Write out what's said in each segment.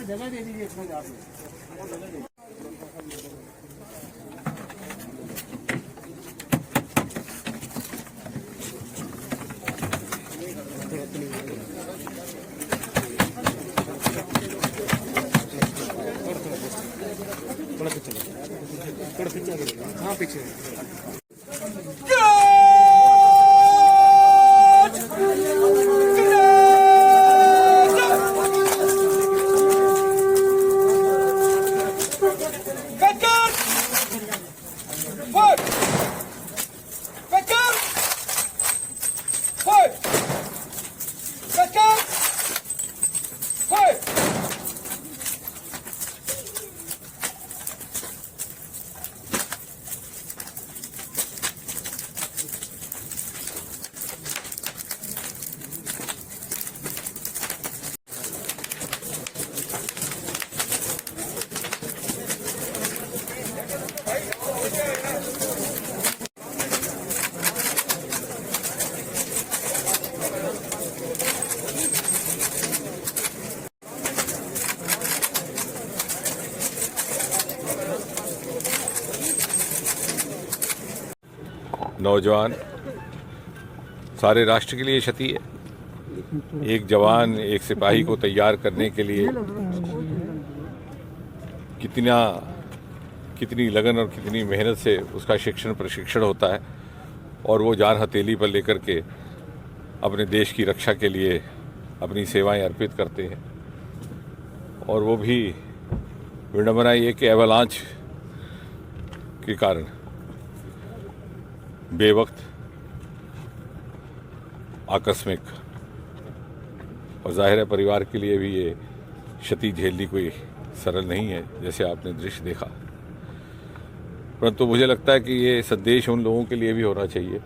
जगह दे दीजिए इसमें जाके जगह दे। थोड़ा पीछे हाँ पीछे नौजवान सारे राष्ट्र के लिए क्षति है। एक जवान एक सिपाही को तैयार करने के लिए कितनी लगन और कितनी मेहनत से उसका प्रशिक्षण होता है और वो जान हथेली पर लेकर के अपने देश की रक्षा के लिए अपनी सेवाएं अर्पित करते हैं। और वो भी विडंबना ये कि एवलांच के कारण बेवक्त आकस्मिक और जाहिर है परिवार के लिए भी ये क्षति झेलनी कोई सरल नहीं है, जैसे आपने दृश्य देखा। परंतु मुझे लगता है कि ये संदेश उन लोगों के लिए भी होना चाहिए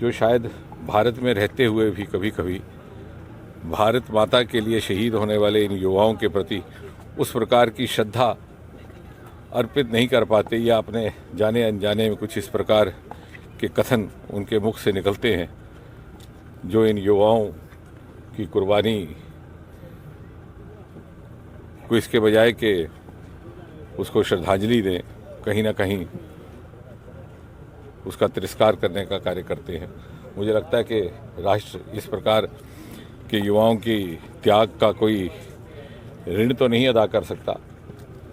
जो शायद भारत में रहते हुए भी कभी कभी भारत माता के लिए शहीद होने वाले इन युवाओं के प्रति उस प्रकार की श्रद्धा अर्पित नहीं कर पाते, या अपने जाने अनजाने में कुछ इस प्रकार के कथन उनके मुख से निकलते हैं जो इन युवाओं की कुर्बानी को इसके बजाय कि उसको श्रद्धांजलि दें, कहीं ना कहीं उसका तिरस्कार करने का कार्य करते हैं। मुझे लगता है कि राष्ट्र इस प्रकार के युवाओं की त्याग का कोई ऋण तो नहीं अदा कर सकता,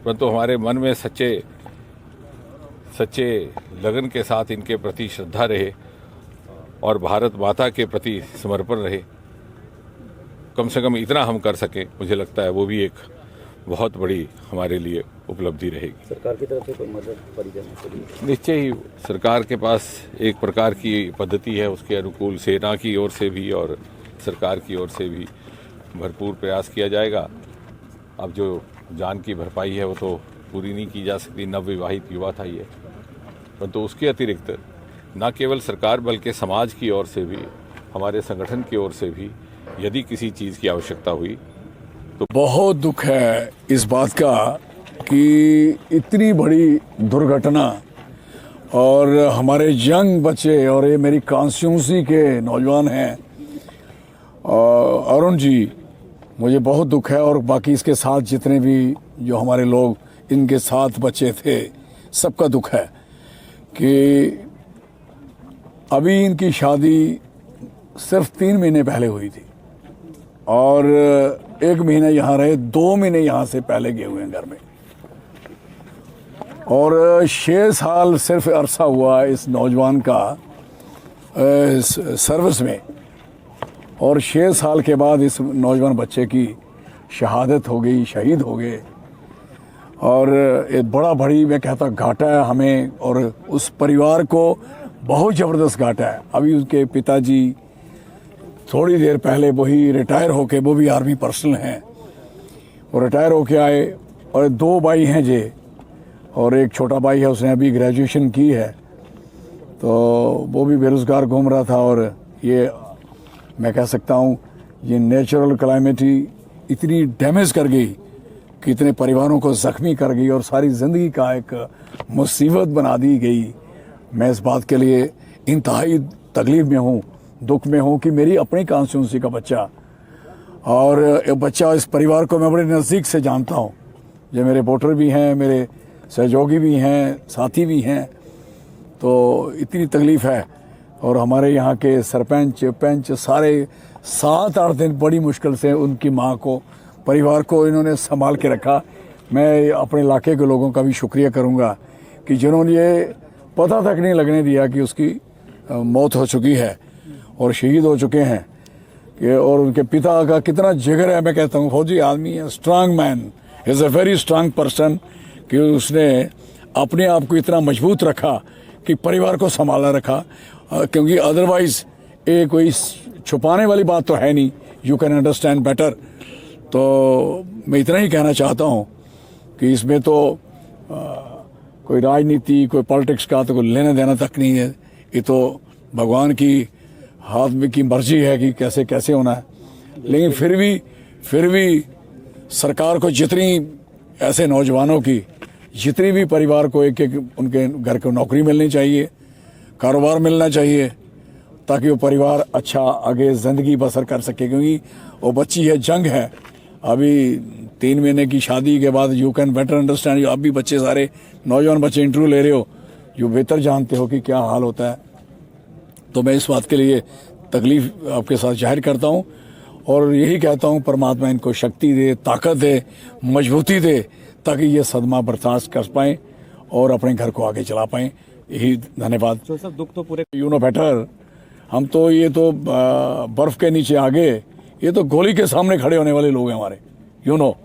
परंतु हमारे मन में सच्चे लगन के साथ इनके प्रति श्रद्धा रहे और भारत माता के प्रति समर्पण रहे। कम से कम इतना हम कर सकें, मुझे लगता है वो भी एक बहुत बड़ी हमारे लिए उपलब्धि रहेगी। सरकार की तरफ से कोई मदद परिजनों के लिए निश्चय ही सरकार के पास एक प्रकार की पद्धति है, उसके अनुकूल सेना की ओर से भी और सरकार की ओर से भी भरपूर प्रयास किया जाएगा। अब जो जान की भरपाई है वो तो पूरी नहीं की जा सकती, नवविवाहित युवा था ये, परंतु उसके अतिरिक्त न केवल सरकार बल्कि समाज की ओर से भी, हमारे संगठन की ओर से भी यदि किसी चीज़ की आवश्यकता हुई तो बहुत दुख है इस बात का कि इतनी बड़ी दुर्घटना और हमारे यंग बच्चे, और ये मेरी कॉन्स्टिट्यूंसी के नौजवान हैं। अरुण जी, मुझे बहुत दुख है, और बाकी इसके साथ जितने भी जो हमारे लोग इनके साथ बच्चे थे सबका दुख है कि अभी इनकी शादी सिर्फ 3 महीने पहले हुई थी और 1 महीना यहाँ रहे, 2 महीने यहाँ से पहले गए हुए हैं घर में, और 6 साल सिर्फ अरसा हुआ इस नौजवान का सर्विस में, और 6 साल के बाद इस नौजवान बच्चे की शहादत हो गई, शहीद हो गए। और एक बड़ी मैं कहता घाटा है हमें, और उस परिवार को बहुत ज़बरदस्त घाटा है। अभी उसके पिताजी थोड़ी देर पहले वही रिटायर होके, वो भी आर्मी पर्सनल हैं, वो रिटायर होके आए, और 2 भाई हैं जे, और एक छोटा भाई है उसने अभी ग्रेजुएशन की है, तो वो भी बेरोज़गार घूम रहा था। और ये मैं कह सकता हूँ ये नेचुरल क्लाइमेटी इतनी डैमेज कर गई कि इतने परिवारों को ज़ख्मी कर गई और सारी ज़िंदगी का एक मुसीबत बना दी गई। मैं इस बात के लिए इंतहाई तकलीफ़ में हूँ, दुख में हूँ कि मेरी अपनी कॉन्स्टिट्यूंसी का बच्चा, और ये बच्चा, इस परिवार को मैं बड़े नज़दीक से जानता हूँ, जो मेरे वोटर भी हैं, मेरे सहयोगी भी हैं, साथी भी हैं, तो इतनी तकलीफ़ है। और हमारे यहाँ के सरपंच पंच सारे 7-8 दिन बड़ी मुश्किल से उनकी माँ को, परिवार को इन्होंने संभाल के रखा। मैं अपने इलाके के लोगों का भी शुक्रिया करूँगा कि जिन्होंने ये पता तक नहीं लगने दिया कि उसकी मौत हो चुकी है और शहीद हो चुके हैं, कि और उनके पिता का कितना जिगर है। मैं कहता हूँ फौजी आदमी है, strong man, is a very strong person, कि उसने अपने आप को इतना मजबूत रखा कि परिवार को संभाला रखा, क्योंकि अदरवाइज ये कोई छुपाने वाली बात तो है नहीं, यू कैन अंडरस्टैंड बेटर। तो मैं इतना ही कहना चाहता हूँ कि इसमें तो कोई राजनीति, कोई पॉलिटिक्स का तो कोई लेना देना तक नहीं है, ये तो भगवान की हाथ में की मर्जी है कि कैसे कैसे होना है। लेकिन फिर भी सरकार को जितनी ऐसे नौजवानों की, जितनी भी परिवार को एक उनके घर को नौकरी मिलनी चाहिए, कारोबार मिलना चाहिए, ताकि वो परिवार अच्छा आगे ज़िंदगी बसर कर सके। क्योंकि वो बच्ची है, जंग है, अभी 3 महीने की शादी के बाद यू कैन बेटर अंडरस्टैंड। आप भी बच्चे, सारे नौजवान बच्चे इंटरव्यू ले रहे हो, जो बेहतर जानते हो कि क्या हाल होता है। तो मैं इस बात के लिए तकलीफ़ आपके साथ जाहिर करता हूँ, और यही कहता हूँ परमात्मा इनको शक्ति दे, ताकत दे, मजबूती दे, ताकि ये सदमा बर्दाश्त कर पाएँ और अपने घर को आगे चला पाएँ। यही धन्यवाद। तो सब दुख तो पूरे यू नो बेटर, हम तो ये तो बर्फ़ के नीचे आगे, ये तो गोली के सामने खड़े होने वाले लोग हैं हमारे। यू नो,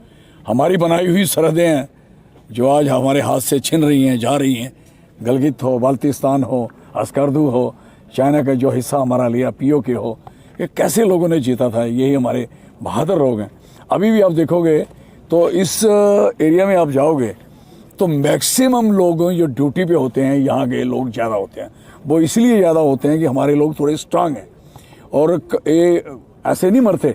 हमारी बनाई हुई सरहदें हैं जो आज हमारे हाथ से छिन रही हैं, जा रही हैं। गलगित हो, बाल्टिस्तान हो, अस्कर्दू हो, चाइना का जो हिस्सा हमारा लिया, पीओके हो, कि कैसे लोगों ने जीता था। यही हमारे बहादुर लोग हैं। अभी भी आप देखोगे तो इस एरिया में आप जाओगे तो मैक्सिमम लोग जो ड्यूटी पे होते हैं, यहाँ के लोग ज़्यादा होते हैं। वो इसलिए ज़्यादा होते हैं कि हमारे लोग थोड़े स्ट्रांग हैं और ये ऐसे नहीं मरते,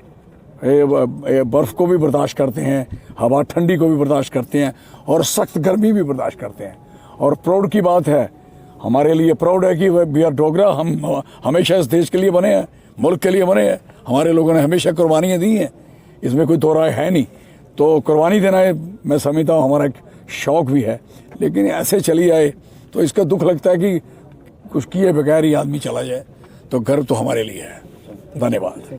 ये बर्फ़ को भी बर्दाश्त करते हैं, हवा ठंडी को भी बर्दाश्त करते हैं और सख्त गर्मी भी बर्दाश्त करते हैं। और प्राउड की बात है, हमारे लिए प्राउड है कि वी आर डोगरा। हम हमेशा इस देश के लिए बने हैं, मुल्क के लिए बने हैं। हमारे लोगों ने हमेशा कुर्बानियाँ दी हैं, इसमें कोई दो राय है नहीं। तो कुर्बानी देना है, मैं समझता हूँ हमारा एक शौक़ भी है, लेकिन ऐसे चली जाए तो इसका दुख लगता है कि कुछ किए बगैर ही आदमी चला जाए। तो गर्व तो हमारे लिए है। धन्यवाद।